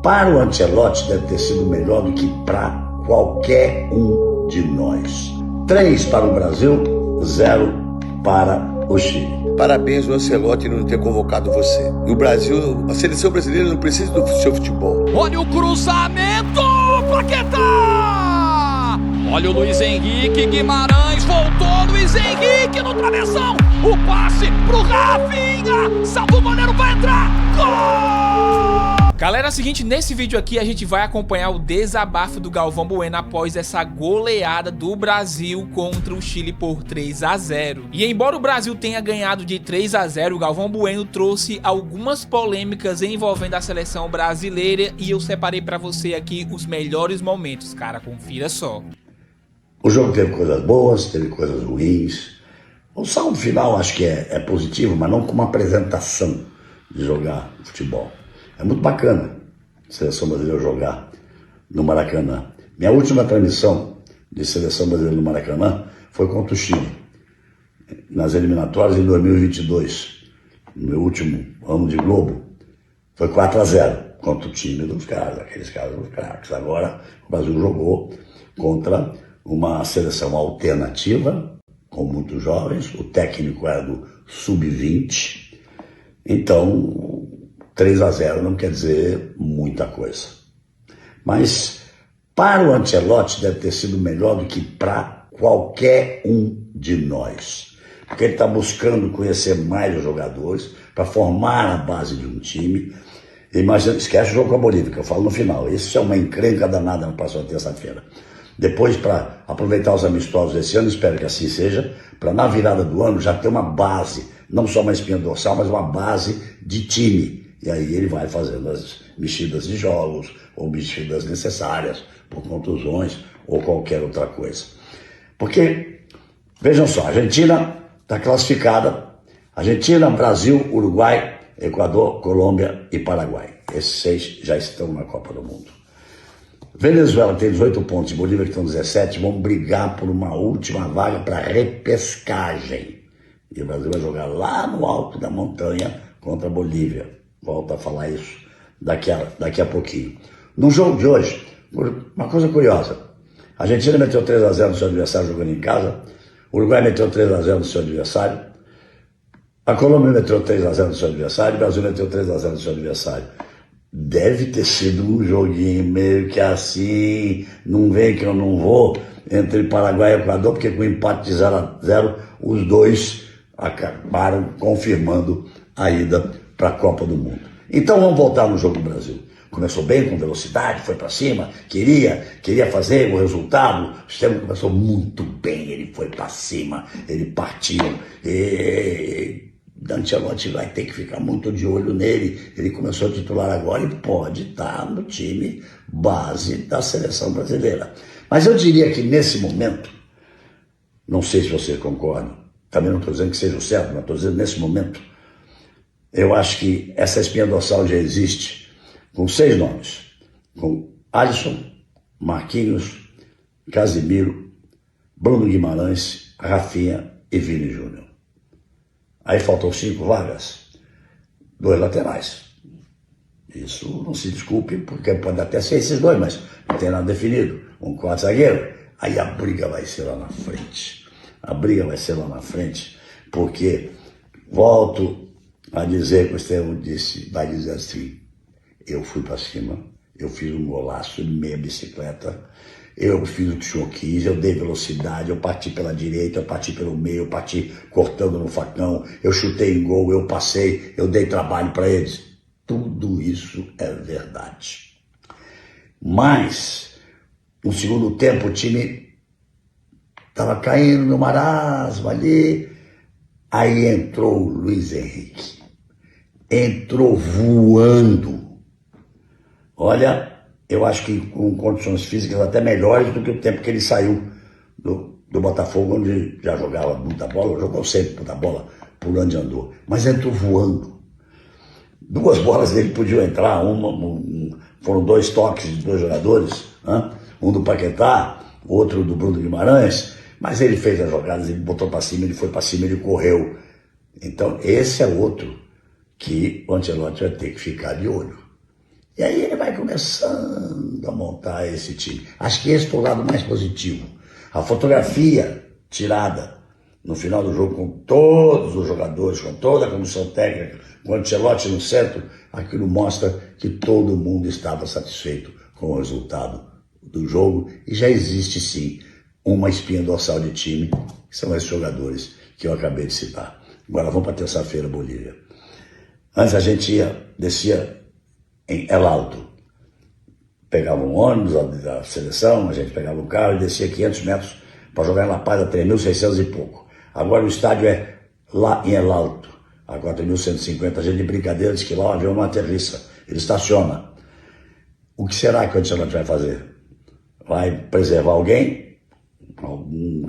para o Ancelotti deve ter sido melhor do que para qualquer um de nós. 3 para o Brasil, 0 para o Chile. Parabéns ao Ancelotti não ter convocado você. E o Brasil, a seleção brasileira não precisa do seu futebol. Olha o cruzamento, Paquetá! Olha o Luiz Henrique, Guimarães, voltou, Luiz Henrique no travessão, o passe pro Rafinha, salva o goleiro, vai entrar, gol! Galera, é o seguinte, nesse vídeo aqui a gente vai acompanhar o desabafo do Galvão Bueno após essa goleada do Brasil contra o Chile por 3 a 0. E embora o Brasil tenha ganhado de 3 a 0, o Galvão Bueno trouxe algumas polêmicas envolvendo a seleção brasileira e eu separei pra você aqui os melhores momentos, cara, confira só. O jogo teve coisas boas, teve coisas ruins. O saldo final acho que é positivo, mas não com uma apresentação de jogar futebol. É muito bacana a seleção brasileira jogar no Maracanã. Minha última transmissão de seleção brasileira no Maracanã foi contra o Chile, nas eliminatórias em 2022. No meu último ano de Globo, foi 4 a 0 contra o time dos caras, aqueles caras dos craques. Agora o Brasil jogou contra uma seleção alternativa, com muitos jovens, o técnico era do Sub-20, então 3 a 0 não quer dizer muita coisa. Mas para o Ancelotti deve ter sido melhor do que para qualquer um de nós. Porque ele está buscando conhecer mais os jogadores para formar a base de um time. Imagina, esquece o jogo com a Bolívia, que eu falo no final. Isso é uma encrenca danada na próxima terça-feira. Depois, para aproveitar os amistosos desse ano, espero que assim seja, para na virada do ano já ter uma base, não só uma espinha dorsal, mas uma base de time. E aí ele vai fazendo as mexidas de jogos, ou mexidas necessárias, por contusões, ou qualquer outra coisa. Porque, vejam só, a Argentina está classificada. Argentina, Brasil, Uruguai, Equador, Colômbia e Paraguai. Esses 6 já estão na Copa do Mundo. Venezuela tem 18 pontos e Bolívia que estão 17, vão brigar por uma última vaga para repescagem. E o Brasil vai jogar lá no alto da montanha contra a Bolívia. Volto a falar isso daqui a pouquinho. No jogo de hoje, uma coisa curiosa. A Argentina meteu 3 a 0 no seu adversário jogando em casa. O Uruguai meteu 3 a 0 no seu adversário. A Colômbia meteu 3 a 0 no seu adversário. O Brasil meteu 3 a 0 no seu adversário. Deve ter sido um joguinho meio que assim, não vem que eu não vou, entre Paraguai e Equador, porque com o empate de 0 a 0, os dois acabaram confirmando a ida para a Copa do Mundo. Então vamos voltar no jogo do Brasil. Começou bem, com velocidade, foi para cima, queria fazer o resultado. O sistema começou muito bem, ele foi para cima, ele partiu. Ancelotti vai ter que ficar muito de olho nele. Ele começou a titular agora e pode estar no time base da seleção brasileira. Mas eu diria que nesse momento, não sei se você concorda, também não estou dizendo que seja o certo, mas estou dizendo nesse momento, eu acho que essa espinha dorsal já existe com 6 nomes, com Alisson, Marquinhos, Casemiro, Bruno Guimarães, Rafinha e Vini Júnior. Aí faltam 5 vagas, 2 laterais. Isso não se desculpe, porque pode até ser esses 2, mas não tem nada definido. Um quarto zagueiro. Aí a briga vai ser lá na frente. A briga vai ser lá na frente, porque, volto a dizer, que o Estevão vai dizer assim, eu fui para cima, eu fiz um golaço de meia bicicleta, eu fiz o que o senhor quis, eu dei velocidade, eu parti pela direita, eu parti pelo meio, eu parti cortando no facão, eu chutei em gol, eu passei, eu dei trabalho para eles. Tudo isso é verdade. Mas, no segundo tempo, o time estava caindo no marasmo ali, aí entrou o Luiz Henrique. Entrou voando. Olha, eu acho que com condições físicas até melhores do que o tempo que ele saiu do Botafogo, onde já jogava muita bola, jogou sempre muita bola por onde andou. Mas entrou voando. 2 bolas dele podiam entrar, foram 2 toques de 2 jogadores, né? Um do Paquetá, outro do Bruno Guimarães, mas ele fez as jogadas, ele botou para cima, ele foi para cima, ele correu. Então esse é outro que o Ancelotti vai ter que ficar de olho. E aí ele vai começar começando a montar esse time. Acho que esse foi o lado mais positivo. A fotografia tirada no final do jogo com todos os jogadores, com toda a comissão técnica, com o Ancelotti no centro, aquilo mostra que todo mundo estava satisfeito com o resultado do jogo e já existe sim uma espinha dorsal de time, que são esses jogadores que eu acabei de citar. Agora vamos para terça-feira, Bolívia. Antes a gente descia em El Alto, pegava um ônibus da seleção, a gente pegava um carro e descia 500 metros para jogar em La Paz a 3.600 e pouco. Agora o estádio é lá em El Alto, a 4.150. A gente de brincadeira diz que lá o avião não aterrissa, ele estaciona. O que será que o Ancelotti vai fazer? Vai preservar alguém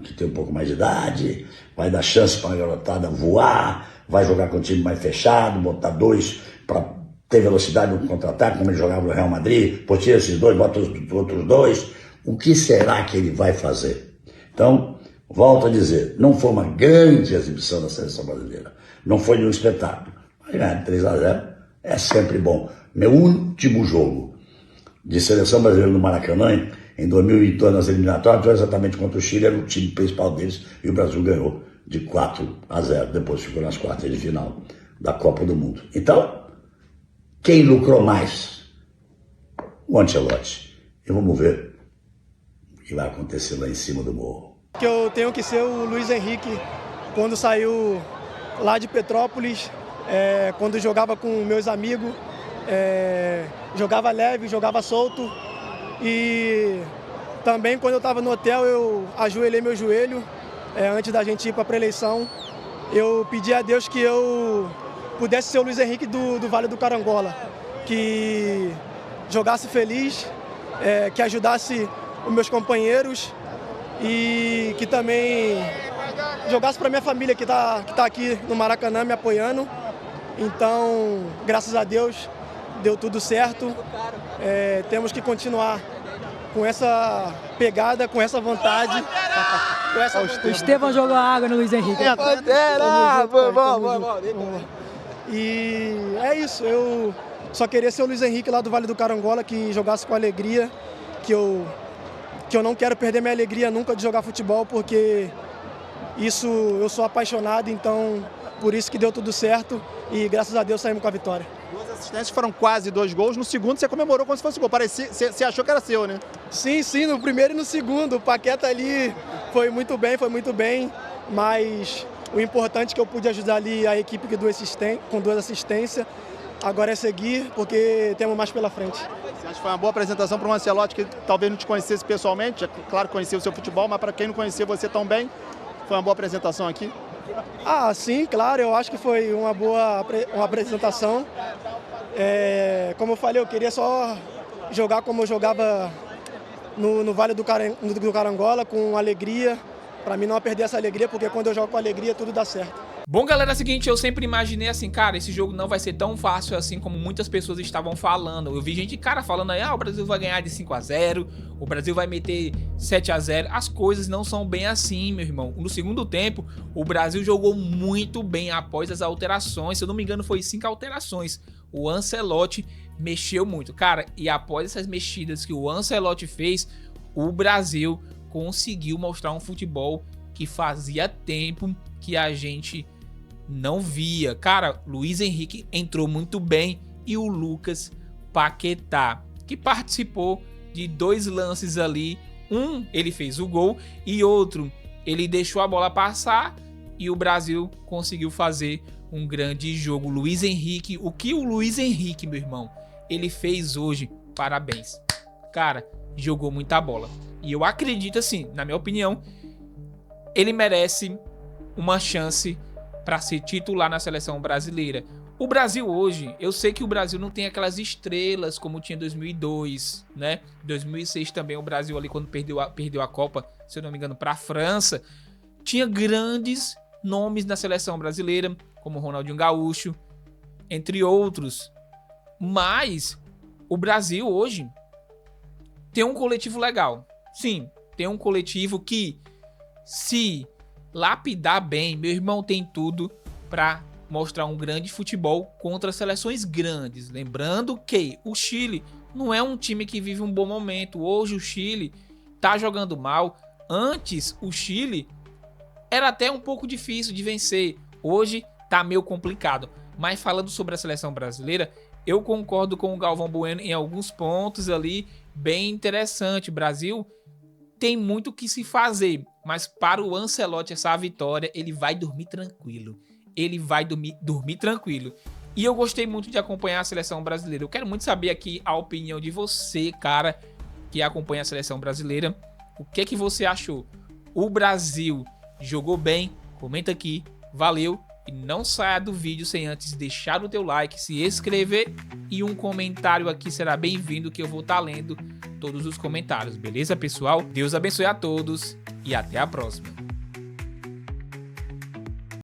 que tem um pouco mais de idade, vai dar chance para a garotada voar, vai jogar com o time mais fechado, botar dois para ter velocidade no contra-ataque, como ele jogava no Real Madrid, pô, tira esses dois, bota os outros dois. O que será que ele vai fazer? Então, volto a dizer, não foi uma grande exibição da seleção brasileira, não foi nenhum espetáculo, mas ganhar de 3-0 é sempre bom. Meu último jogo de seleção brasileira no Maracanã, em 2002, nas eliminatórias, foi exatamente contra o Chile, era o time principal deles, e o Brasil ganhou de 4-0, depois ficou nas quartas de final da Copa do Mundo. Então, quem lucrou mais? O Ancelotti. E vamos ver o que vai acontecer lá em cima do morro. Que eu tenho que ser o Luiz Henrique quando saiu lá de Petrópolis, quando jogava com meus amigos, jogava leve, jogava solto. E também quando eu estava no hotel eu ajoelhei meu joelho antes da gente ir para a pré-eleição. Eu pedi a Deus que eu pudesse ser o Luiz Henrique do Vale do Carangola, que jogasse feliz, que ajudasse os meus companheiros e que também jogasse para minha família que tá aqui no Maracanã me apoiando. Então, graças a Deus, deu tudo certo. Temos que continuar com essa pegada, com essa vontade. O Estevão jogou água no Luiz Henrique. E é isso, eu só queria ser o Luiz Henrique lá do Vale do Carangola, que jogasse com alegria, que eu não quero perder minha alegria nunca de jogar futebol, porque isso eu sou apaixonado, então por isso que deu tudo certo e graças a Deus saímos com a vitória. 2 assistências foram quase 2 gols, no segundo você comemorou como se fosse gol, parecia, você achou que era seu, né? Sim, no primeiro e no segundo, o Paqueta ali foi muito bem, mas o importante é que eu pude ajudar ali a equipe com 2 assistências. Agora é seguir, porque temos mais pela frente. Você acha que foi uma boa apresentação para um Ancelotti que talvez não te conhecesse pessoalmente? Claro que conhecia o seu futebol, mas para quem não conhecia você tão bem, foi uma boa apresentação aqui? Ah, sim, claro, eu acho que foi uma boa apresentação. Como eu falei, eu queria só jogar como eu jogava no Vale do Carangola, com alegria, para mim não perder essa alegria, porque quando eu jogo com alegria tudo dá certo. Bom, galera, é o seguinte, eu sempre imaginei assim, cara, esse jogo não vai ser tão fácil assim como muitas pessoas estavam falando. Eu vi gente, cara, falando aí, o Brasil vai ganhar de 5-0, o Brasil vai meter 7-0. As coisas não são bem assim, meu irmão. No segundo tempo, o Brasil jogou muito bem após as alterações. Se eu não me engano, foi 5 alterações. O Ancelotti mexeu muito. Cara, e após essas mexidas que o Ancelotti fez, o Brasil conseguiu mostrar um futebol que fazia tempo que a gente não via. Cara, Luiz Henrique entrou muito bem e o Lucas Paquetá, que participou de 2 lances ali. Um, ele fez o gol e outro, ele deixou a bola passar e o Brasil conseguiu fazer um grande jogo. Luiz Henrique, o que o Luiz Henrique, meu irmão, ele fez hoje, parabéns. Cara, jogou muita bola. E eu acredito assim, na minha opinião, ele merece uma chance para ser titular na seleção brasileira. O Brasil hoje, eu sei que o Brasil não tem aquelas estrelas como tinha em 2002, né? 2006 também o Brasil ali quando perdeu a Copa, se eu não me engano, para a França, tinha grandes nomes na seleção brasileira, como Ronaldinho Gaúcho, entre outros. Mas o Brasil hoje tem um coletivo legal. Sim, tem um coletivo que, se lapidar bem, meu irmão, tem tudo para mostrar um grande futebol contra seleções grandes. Lembrando que o Chile não é um time que vive um bom momento. Hoje o Chile tá jogando mal. Antes o Chile era até um pouco difícil de vencer. Hoje tá meio complicado. Mas falando sobre a seleção brasileira, eu concordo com o Galvão Bueno em alguns pontos ali bem interessante. O Brasil tem muito o que se fazer, mas para o Ancelotti essa vitória, ele vai dormir tranquilo. Ele vai dormir tranquilo. E eu gostei muito de acompanhar a seleção brasileira. Eu quero muito saber aqui a opinião de você, cara, que acompanha a seleção brasileira. O que é que você achou? O Brasil jogou bem? Comenta aqui. Valeu. E não saia do vídeo sem antes deixar o teu like, se inscrever e um comentário aqui será bem-vindo, que eu vou estar lendo todos os comentários, beleza, pessoal? Deus abençoe a todos e até a próxima.